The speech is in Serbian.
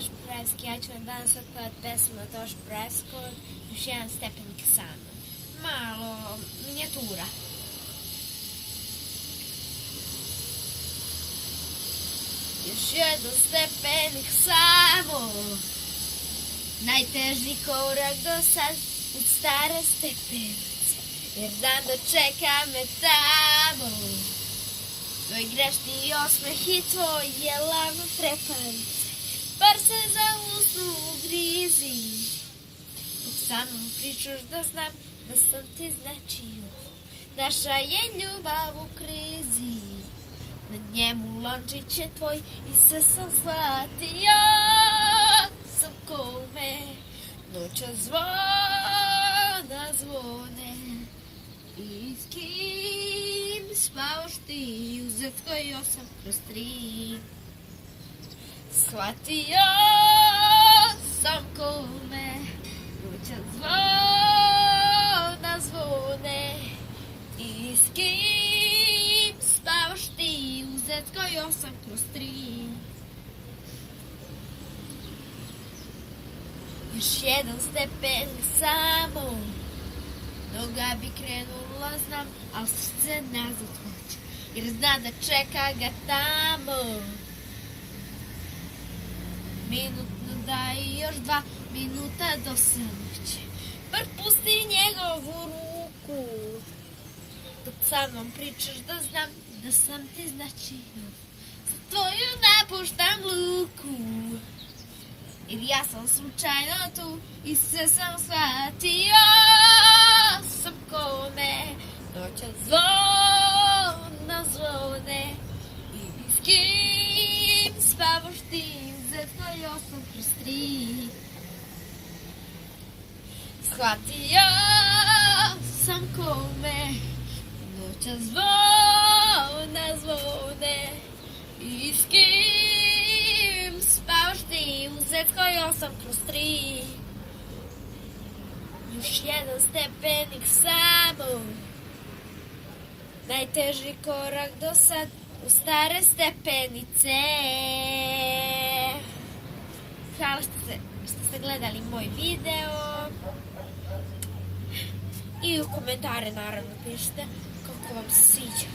Toš Presk, ja ću vam danas otpevati pesmu na Toš Presko, još jedan stepenik samo. Malo minijatura. Još jedan stepenik samo, najteži korak do sad od stare stepenice, jer dan dočeka me tamo. Tvoj grešni osmeh i tvoje lavno trepanice, bar se za usnu grizi. Dok sa mnom pričaš da znam da sam ti značio, naša je ljubav u krizi. Na njemu lončić je tvoj i sve sam shvatio, sam kome noća zvona zvone. I s kim spavaš ti, uzet koji 8/3. Shvatio sam kome noća zvona zvone. I s kim spavaš ti, uzet koji 8/3. Još jedan stepenik samo, noga bi krenula, znam, al srce nazad hoće, jer zna da čeka ga tamo. Minutno da i još 2 minuta do samoće, bar pusti njegovu ruku. Dok sa mnom pričaš da znam da sam ti značio, za tvoju napuštam luku. Jer ja sam slučajno tu i sve sam shvatio, sam kome noća zvona zvone. I s kim spavaš ti, za tvoj 8/3. Shvatio sam kome noća zvona zvone. I s kim spavaš ti, uzet koji 8/3. Još jedan stepenik samo, najteži korak do sad u stare stepenice. Hvala što ste gledali moj video. I u komentare naravno pišite kako vam se sviđa.